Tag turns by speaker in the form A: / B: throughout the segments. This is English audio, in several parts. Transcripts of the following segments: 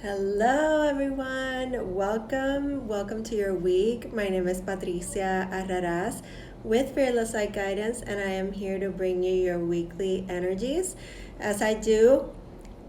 A: Hello, everyone. Welcome to your week. My name is Patricia Arraraz with Fearless Light Guidance, and I am here to bring you your weekly energies as I do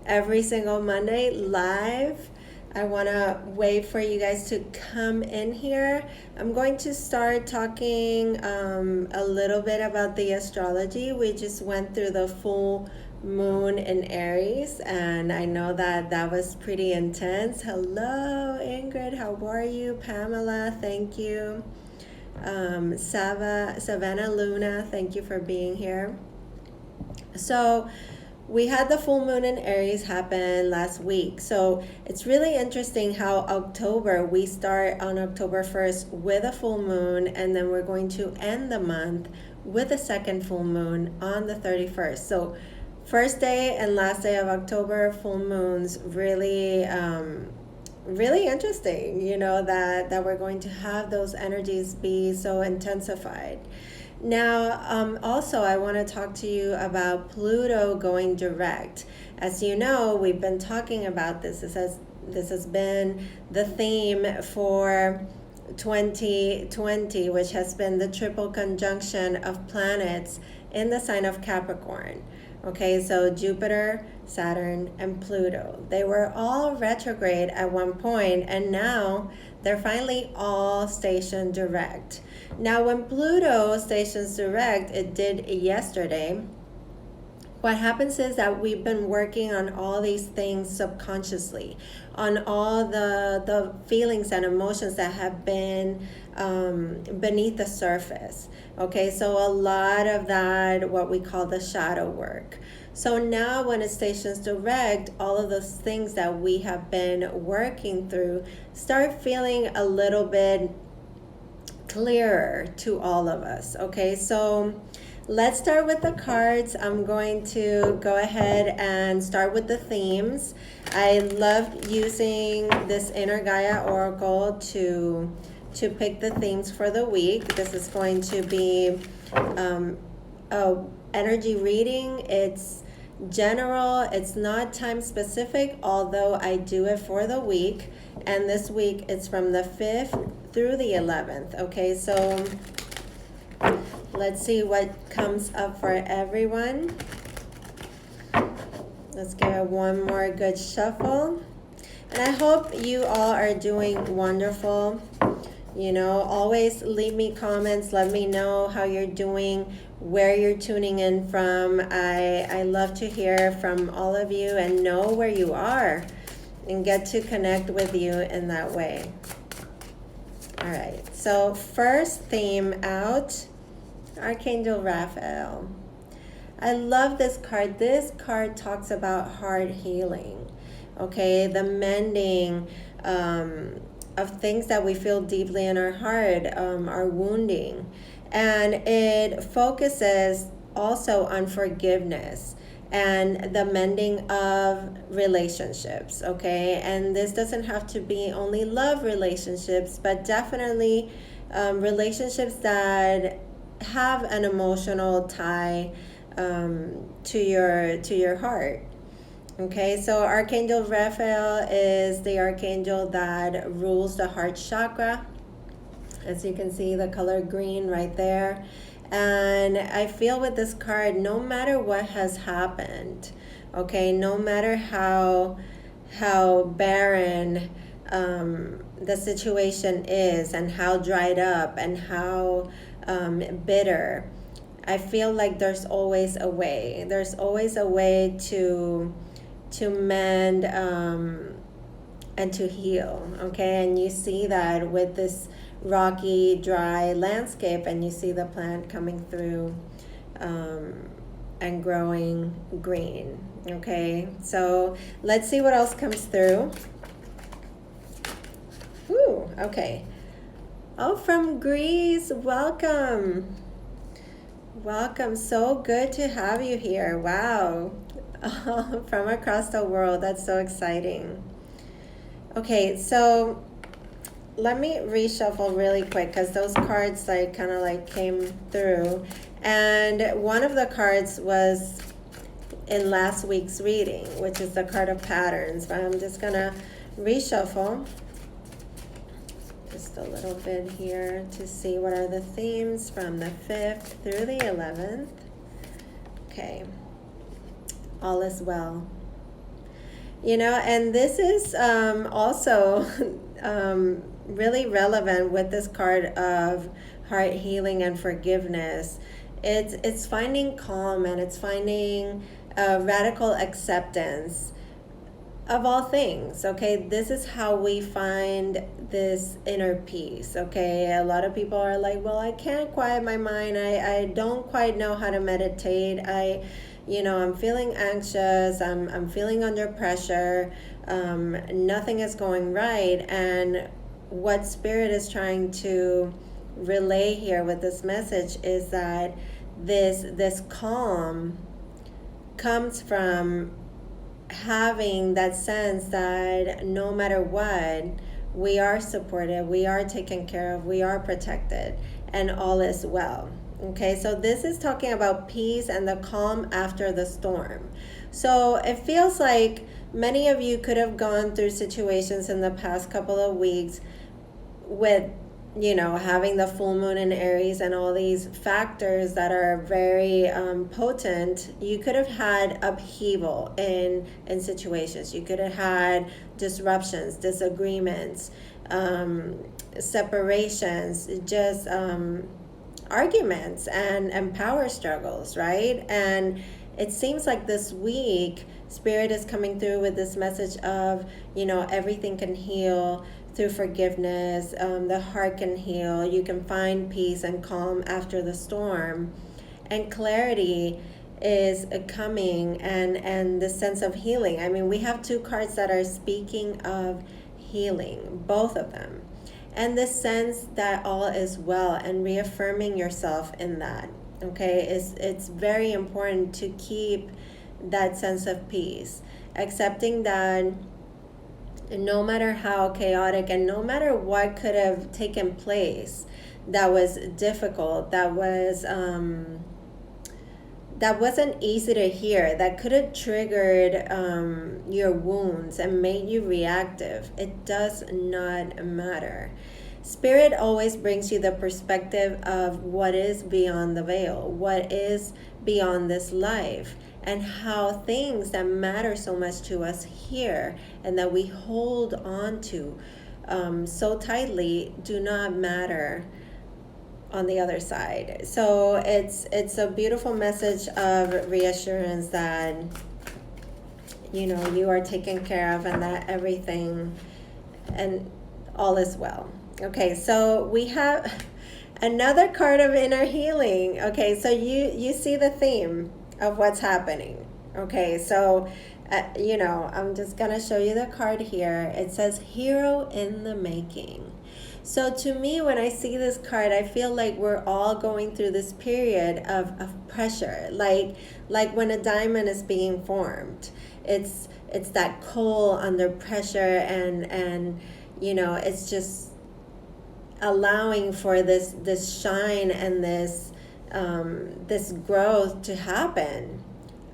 A: every single Monday live. I want to wait for you guys to come in here. I'm going to start talking a little bit about the astrology. We just went through the full moon in Aries, and I know that was pretty intense. Hello, Ingrid. How are you? Pamela, thank you. Savannah Luna, thank you for being here. So we had the full moon in Aries happen last week. So it's really interesting how we start on October 1st with a full moon, and then we're going to end the month with a second full moon on the 31st. So first day and last day of October, full moons, really interesting, that we're going to have those energies be so intensified. Now, also, I want to talk to you about Pluto going direct. As you know, we've been talking about this. This has been the theme for 2020, which has been the triple conjunction of planets in the sign of Capricorn. Okay, so Jupiter, Saturn, and Pluto. They were all retrograde at one point, and now they're finally all stationed direct. Now, when Pluto stations direct, it did yesterday, what happens is that we've been working on all these things subconsciously, on all the feelings and emotions that have been beneath the surface. Okay, so a lot of that, what we call the shadow work. So now when it stations direct, all of those things that we have been working through start feeling a little bit clearer to all of us. Okay, so let's start with the cards. I'm going to go ahead and start with the themes. I love using this Inner Gaia Oracle to pick the themes for the week. This is going to be a energy reading. It's general. It's not time specific, although I do it for the week. And this week it's from the 5th through the 11th. Okay, so let's see what comes up for everyone. Let's give it one more good shuffle. And I hope you all are doing wonderful. Always leave me comments. Let me know how you're doing, where you're tuning in from. I love to hear from all of you and know where you are and get to connect with you in that way. All right, so first theme out, Archangel Raphael. I love this card. This card talks about heart healing, okay? The mending of things that we feel deeply in our heart, our wounding. And it focuses also on forgiveness and the mending of relationships, okay? And this doesn't have to be only love relationships, but definitely relationships that have an emotional tie to your heart. Okay, so Archangel Raphael is the archangel that rules the heart chakra. As you can see, the color green right there. And I feel with this card, no matter what has happened, okay, no matter how barren the situation is and how dried up and how bitter, I feel like there's always a way. There's always a way to mend and to heal, okay? And you see that with this rocky, dry landscape, and you see the plant coming through and growing green, okay? So let's see what else comes through. Ooh, okay. Oh, from Greece, welcome. Welcome, so good to have you here. Wow. From across the world, that's so exciting. Okay, so let me reshuffle really quick because those cards kind of came through, and one of the cards was in last week's reading, which is the card of patterns. But I'm just gonna reshuffle just a little bit here to see what are the themes from the 5th through the 11th. Okay, all is well. You know, and this is also really relevant with this card of heart healing and forgiveness. It's finding calm, and it's finding radical acceptance of all things. Okay, this is how we find this inner peace. Okay, a lot of people are like, well, I can't quiet my mind, I don't quite know how to meditate, I'm feeling anxious, I'm feeling under pressure, nothing is going right. And what Spirit is trying to relay here with this message is that this calm comes from having that sense that no matter what, we are supported, we are taken care of, we are protected, and all is well. Okay, so this is talking about peace and the calm after the storm. So it feels like many of you could have gone through situations in the past couple of weeks with having the full moon in Aries and all these factors that are very potent. You could have had upheaval in situations. You could have had disruptions, disagreements, separations, just arguments and power struggles, right? And it seems like this week Spirit is coming through with this message of everything can heal through forgiveness. The heart can heal. You can find peace and calm after the storm, and clarity is coming, and the sense of healing. I mean, we have two cards that are speaking of healing, both of them, and the sense that all is well, and reaffirming yourself in that. Okay, it's very important to keep that sense of peace, accepting that no matter how chaotic and no matter what could have taken place that was difficult, that wasn't easy to hear, that could have triggered your wounds and made you reactive, it does not matter. Spirit always brings you the perspective of what is beyond the veil, what is beyond this life, and how things that matter so much to us here and that we hold on to so tightly do not matter on the other side. So it's a beautiful message of reassurance that you are taken care of, and that everything and all is well. Okay, so we have another card of inner healing. Okay, so you see the theme of what's happening. Okay, so I'm just gonna show you the card here. It says hero in the making. So to me, when I see this card, I feel like we're all going through this period of pressure, like when a diamond is being formed. It's that coal under pressure, and it's just allowing for this shine and this growth to happen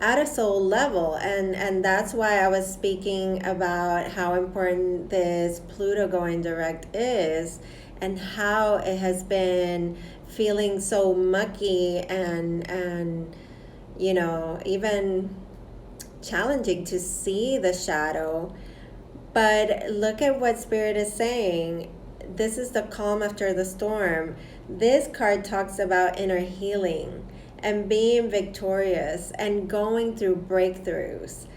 A: at a soul level. And that's why I was speaking about how important this Pluto going direct is, and how it has been feeling so mucky and even challenging to see the shadow. But look at what Spirit is saying. This is the calm after the storm. This card talks about inner healing and being victorious and going through breakthroughs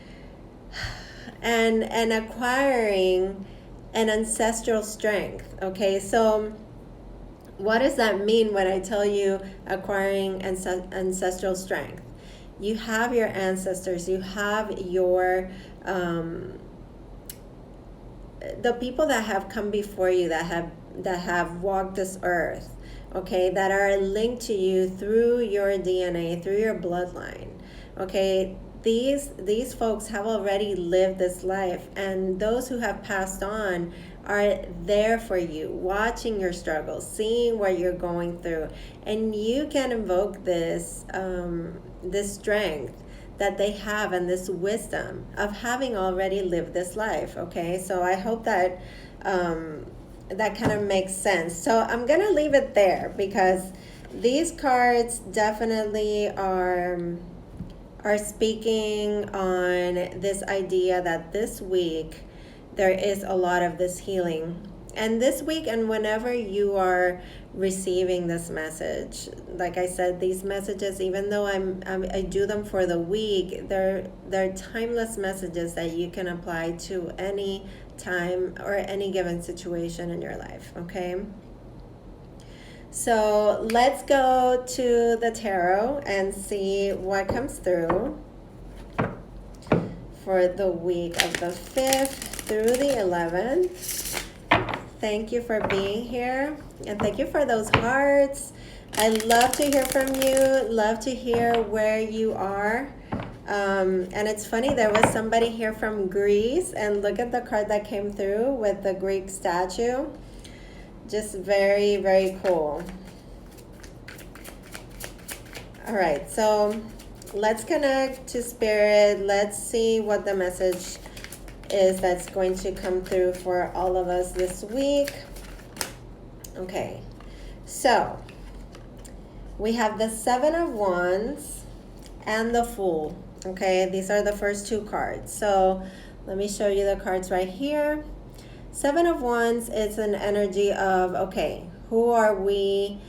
A: and acquiring an ancestral strength. Okay, so what does that mean when I tell you acquiring ancestral strength? You have your ancestors, you have your the people that have come before you, that have walked this earth, okay, that are linked to you through your DNA, through your bloodline. Okay, these folks have already lived this life, and those who have passed on are there for you, watching your struggles, seeing what you're going through, and you can invoke this this strength that they have and this wisdom of having already lived this life. Okay, so I hope that that kind of makes sense. So I'm gonna leave it there because these cards definitely are speaking on this idea that this week there is a lot of this healing. And this week, and whenever you are receiving this message, like I said, these messages, even though I do them for the week, they're timeless messages that you can apply to any time or any given situation in your life. Okay, so let's go to the tarot and see what comes through for the week of the 5th through the 11th. Thank you for being here, and thank you for those hearts. I love to hear from you, love to hear where you are. And it's funny, there was somebody here from Greece, and look at the card that came through with the Greek statue. Just very, very cool. All right, so let's connect to Spirit. Let's see what the message is that's going to come through for all of us this week. Okay, so we have the 7 of Wands and the Fool. Okay, these are the first two cards. So let me show you the cards right here. 7 of Wands is an energy of, okay, who are we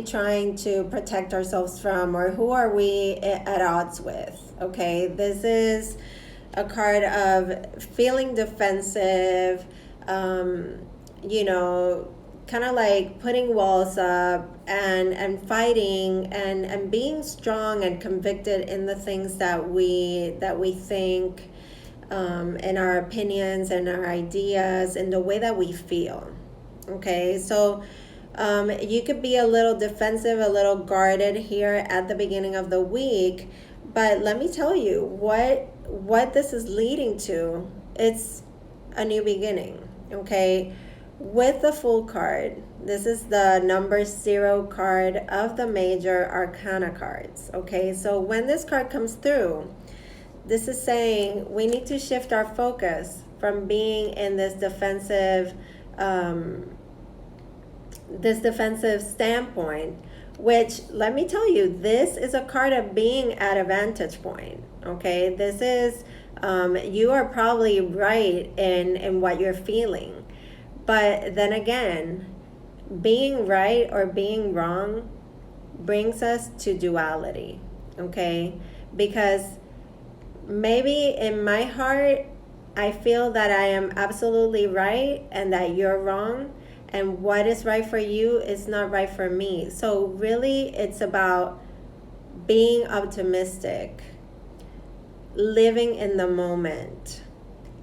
A: trying to protect ourselves from, or who are we at odds with? Okay, this is a card of feeling defensive, you know, kind of like putting walls up and fighting and being strong and convicted in the things that we think, in our opinions and our ideas and the way that we feel. Okay, so you could be a little defensive, a little guarded here at the beginning of the week, but let me tell you what this is leading to. It's a new beginning. Okay, with the Fool card, this is the number 0 card of the major arcana cards. Okay, so when this card comes through, this is saying we need to shift our focus from being in this defensive standpoint, which, let me tell you, this is a card of being at a vantage point. Okay, this is you are probably right in what you're feeling, but then again, being right or being wrong brings us to duality. Okay, because maybe in my heart I feel that I am absolutely right and that you're wrong, and what is right for you is not right for me. So really, it's about being optimistic, living in the moment,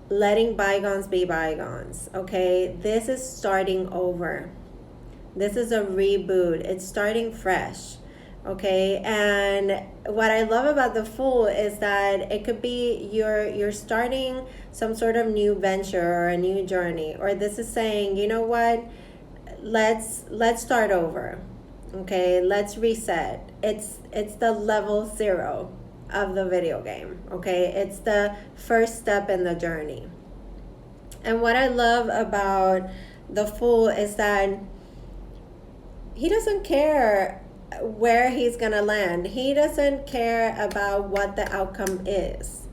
A: letting bygones be bygones. Okay, this is starting over. This is a reboot. It's starting fresh. Okay, and what I love about the Fool is that it could be you're starting some sort of new venture or a new journey, or this is saying, you know what, let's start over. Okay, let's reset. It's the level 0 of the video game. Okay, it's the first step in the journey. And what I love about the Fool is that he doesn't care where he's gonna land. He doesn't care about what the outcome is.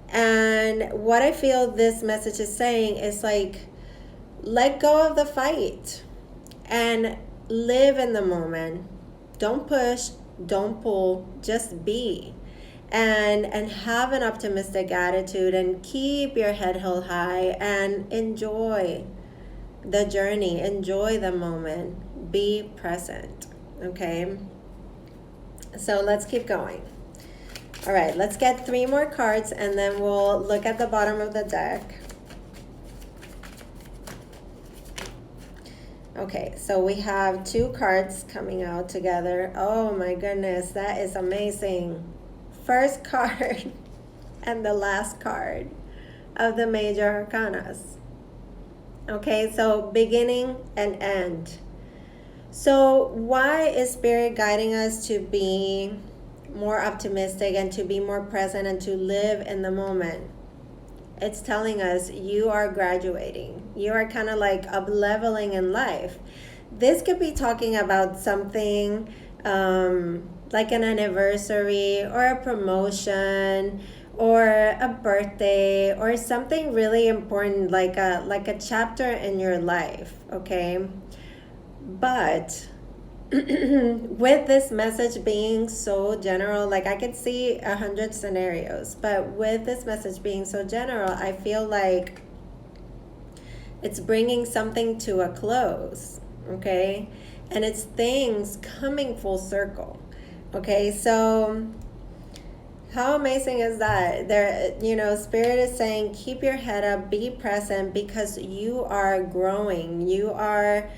A: And what I feel this message is saying is like, let go of the fight and live in the moment. Don't push, don't pull, just be. And have an optimistic attitude and keep your head held high and enjoy the journey, enjoy the moment, be present. Okay, so let's keep going. All right, let's get 3 more cards and then we'll look at the bottom of the deck. Okay, so we have 2 cards coming out together. Oh my goodness, that is amazing. First card and the last card of the major arcanas. Okay, so beginning and end. So why is Spirit guiding us to be more optimistic, and to be more present and to live in the moment. It's telling us you are graduating. You are kind of like up leveling in life. This could be talking about something like an anniversary or a promotion or a birthday or something really important, like a chapter in your life, okay? But with this message being so general, like I could see 100 scenarios, but with this message being so general, I feel like it's bringing something to a close, okay? And it's things coming full circle, okay? So how amazing is that? There, Spirit is saying, keep your head up, be present, because you are growing. You are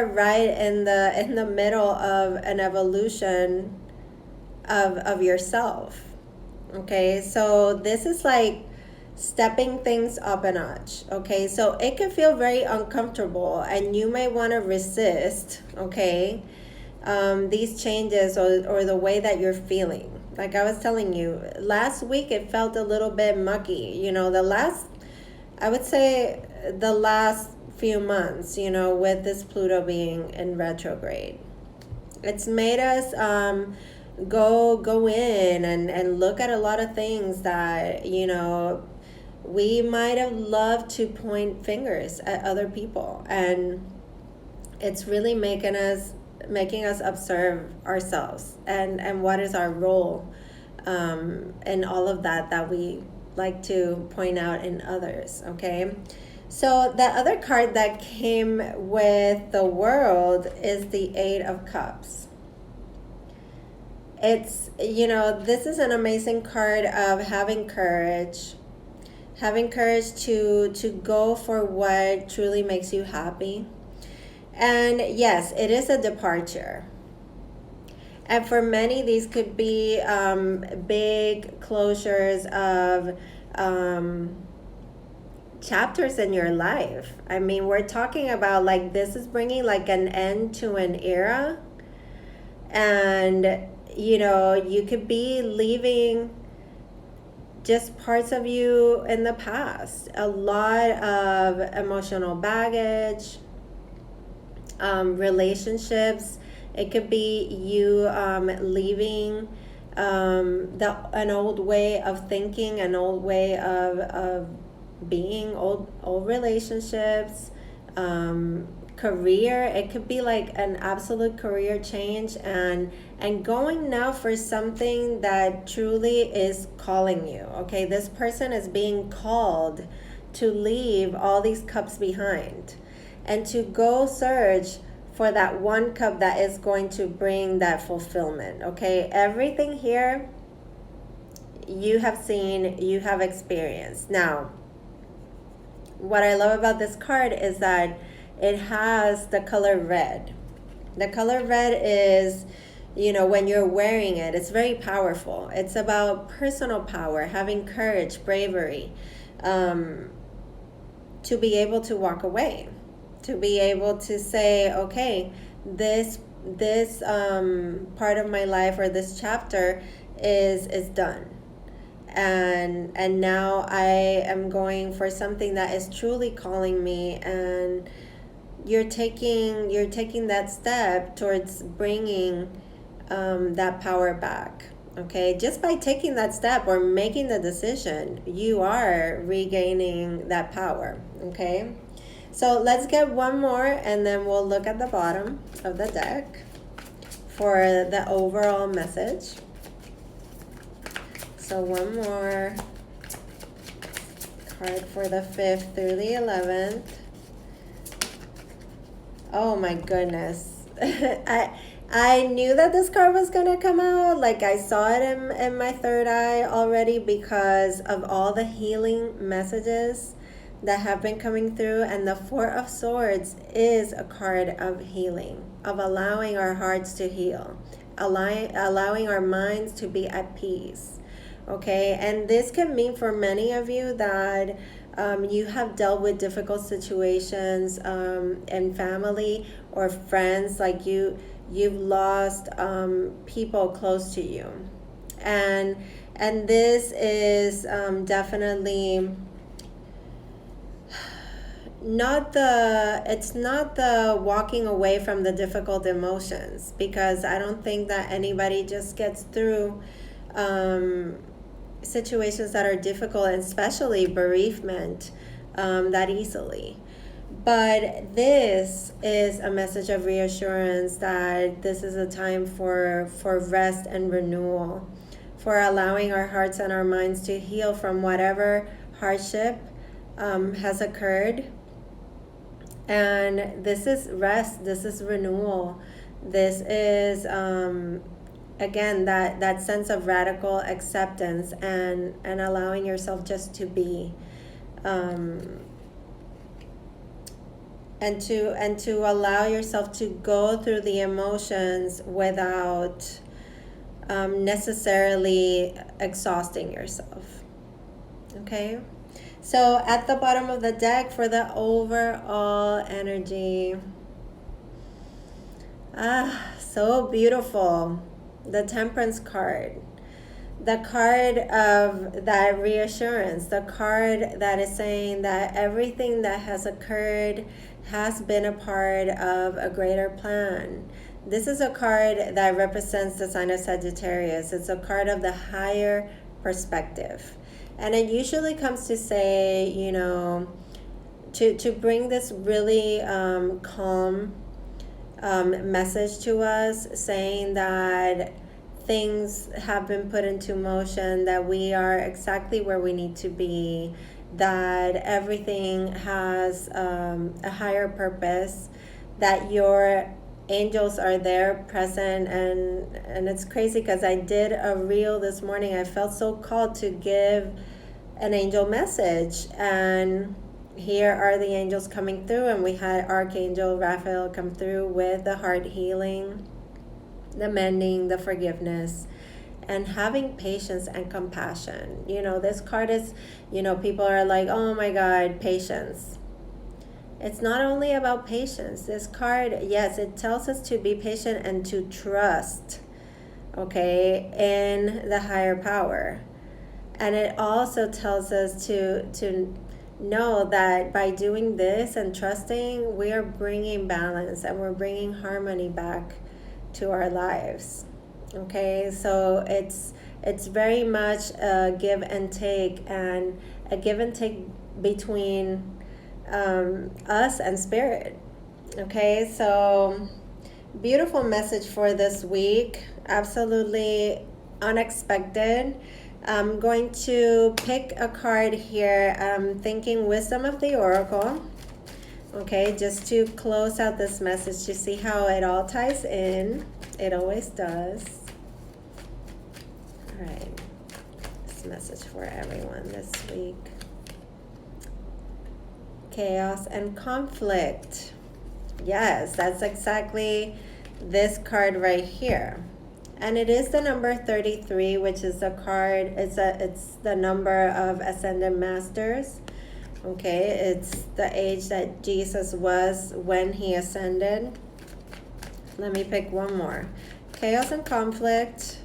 A: right in the middle of an evolution of yourself. Okay, so this is like stepping things up a notch. Okay, so it can feel very uncomfortable and you may want to resist, okay, these changes or the way that you're feeling. Like I was telling you, last week it felt a little bit mucky. I would say the last few months, with this Pluto being in retrograde, it's made us go in and look at a lot of things that we might have loved to point fingers at other people, and it's really making us observe ourselves and what is our role in all of that we like to point out in others. Okay, so the other card that came with the World is the Eight of Cups. It's, this is an amazing card of having courage to go for what truly makes you happy. And yes, it is a departure. And for many, these could be big closures of chapters in your life. I mean, we're talking about like this is bringing like an end to an era. And, you could be leaving just parts of you in the past. A lot of emotional baggage, relationships. It could be you leaving an old way of thinking, an old way of being, old relationships, career. It could be like an absolute career change and going now for something that truly is calling you. Okay, this person is being called to leave all these cups behind and to go search for that one cup that is going to bring that fulfillment. Okay, everything here you have seen, you have experienced. Now, what I love about this card is that it has the color red. The color red is, when you're wearing it, it's very powerful. It's about personal power, having courage, bravery, to be able to walk away, to be able to say, okay, this part of my life or this chapter is done. And now I am going for something that is truly calling me, and you're taking that step towards bringing that power back. Okay, just by taking that step or making the decision, you are regaining that power. Okay, so let's get one more and then we'll look at the bottom of the deck for the overall message. So one more card for the 5th through the 11th. Oh my goodness. I knew that this card was going to come out. Like I saw it in my third eye already because of all the healing messages that have been coming through. And the Four of Swords is a card of healing, of allowing our hearts to heal, allowing our minds to be at peace. Okay, and this can mean for many of you that you have dealt with difficult situations in family or friends. Like you you've lost people close to you, and this is definitely it's not the walking away from the difficult emotions, because I don't think that anybody just gets through situations that are difficult, especially bereavement, that easily. But this is a message of reassurance that this is a time for rest and renewal, for allowing our hearts and our minds to heal from whatever hardship has occurred. And this is rest, this is renewal, this is again that sense of radical acceptance and allowing yourself just to be, and to allow yourself to go through the emotions without necessarily exhausting yourself. Okay, so at the bottom of the deck for the overall energy, so beautiful, the Temperance card, the card of that reassurance, the card that is saying that everything that has occurred has been a part of a greater plan. This is a card that represents the sign of Sagittarius. It's a card of the higher perspective. And it usually comes to say, you know, to bring this really calm message to us, saying that things have been put into motion, that we are exactly where we need to be, that everything has a higher purpose, that your angels are there present. And it's crazy because I did a reel this morning. I felt so called to give an angel message, and here are the angels coming through, and we had Archangel Raphael come through with the heart healing, the mending, the forgiveness, and having patience and compassion. You know, this card is, you know, people are like, oh my God, patience. It's not only about patience. This card, yes, it tells us to be patient and to trust, okay, in the higher power. And it also tells us to know that by doing this and trusting, we are bringing balance and we're bringing harmony back to our lives. Okay, so it's very much a give and take, and a give and take between us and spirit. Okay, so beautiful message for this week, absolutely unexpected. I'm going to pick a card here. I'm thinking Wisdom of the Oracle. Okay, just to close out this message, to see how it all ties in. It always does. All right, this message for everyone this week. Chaos and conflict. Yes, that's exactly this card right here. And it is the number 33, which is a card, it's the number of Ascended Masters. Okay, it's the age that Jesus was when he ascended. Let me pick one more. Chaos and conflict.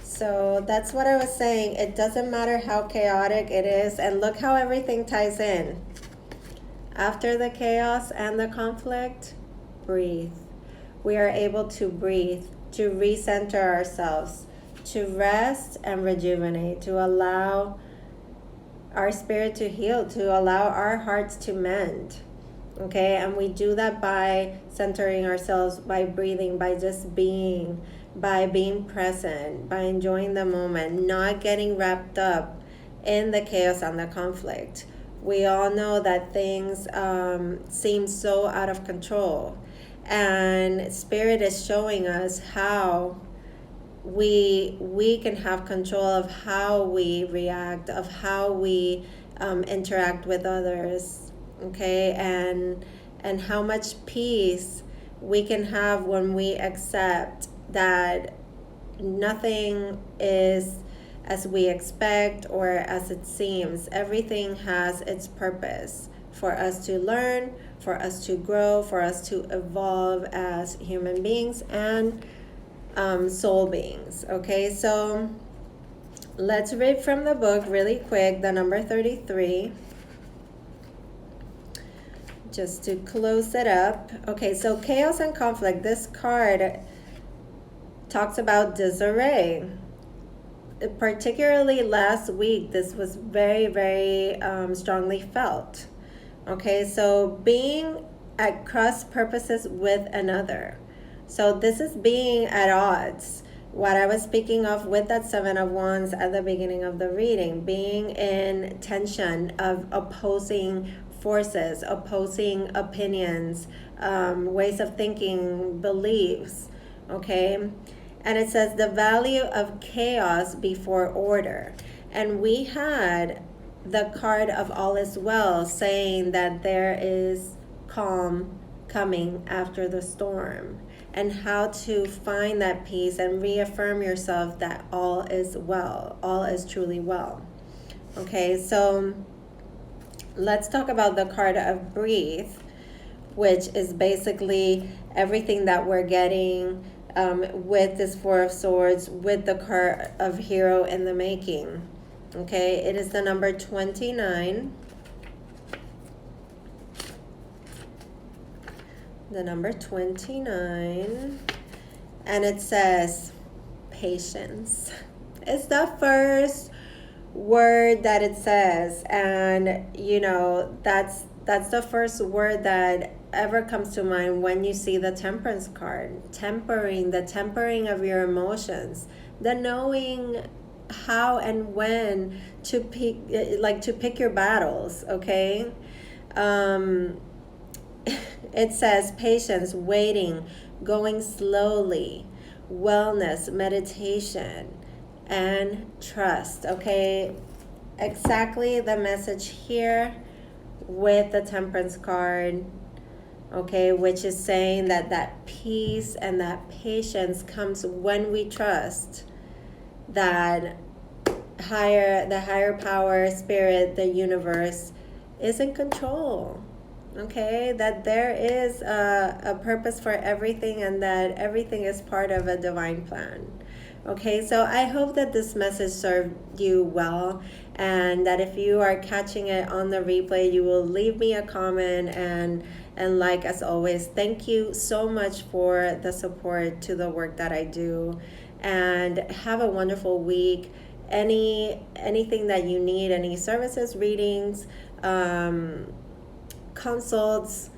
A: So that's what I was saying. It doesn't matter how chaotic it is. And look how everything ties in. After the chaos and the conflict, breathe. We are able to breathe, to recenter ourselves, to rest and rejuvenate, to allow our spirit to heal, to allow our hearts to mend. Okay, and we do that by centering ourselves, by breathing, by just being, by being present, by enjoying the moment, not getting wrapped up in the chaos and the conflict. We all know that things seem so out of control, and Spirit is showing us how we can have control of how we react, of how we interact with others, okay, and how much peace we can have when we accept that nothing is as we expect or as it seems. Everything has its purpose for us to learn, for us to grow, for us to evolve as human beings and soul beings. Okay, so let's read from the book really quick, the number 33, just to close it up. Okay, so chaos and conflict. This card talks about disarray. Particularly last week, this was very, very strongly felt. Okay, so being at cross purposes with another. So this is being at odds. What I was speaking of with that Seven of Wands at the beginning of the reading, being in tension of opposing forces, opposing opinions, ways of thinking, beliefs, okay? And it says the value of chaos before order. And we had the card of all is well, saying that there is calm coming after the storm, and how to find that peace and reaffirm yourself that all is well, all is truly well. Okay, so let's talk about the card of breathe, which is basically everything that we're getting with this Four of Swords, with the card of hero in the making. Okay, it is the number 29. The number 29. And it says patience. It's the first word that it says. And, you know, that's the first word that ever comes to mind when you see the Temperance card. Tempering, the tempering of your emotions. The knowing how and when to pick your battles, okay? It says patience, waiting, going slowly, wellness, meditation, and trust, okay? Exactly the message here with the Temperance card, okay, which is saying that that peace and that patience comes when we trust that the higher power, spirit, the universe is in control. Okay, that there is a purpose for everything, and that everything is part of a divine plan. Okay, so I hope that this message served you well, and that if you are catching it on the replay, you will leave me a comment, and like as always, thank you so much for the support to the work that I do, and have a wonderful week. Anything that you need, any services, readings, consults,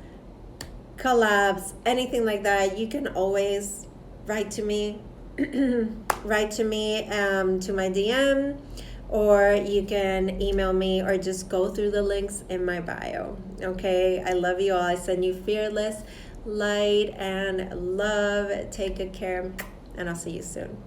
A: collabs, anything like that, you can always write to me write to me to my DM, or you can email me, or just go through the links in my bio. Okay, I love you all. I send you fearless light and love. Take good care, and I'll see you soon.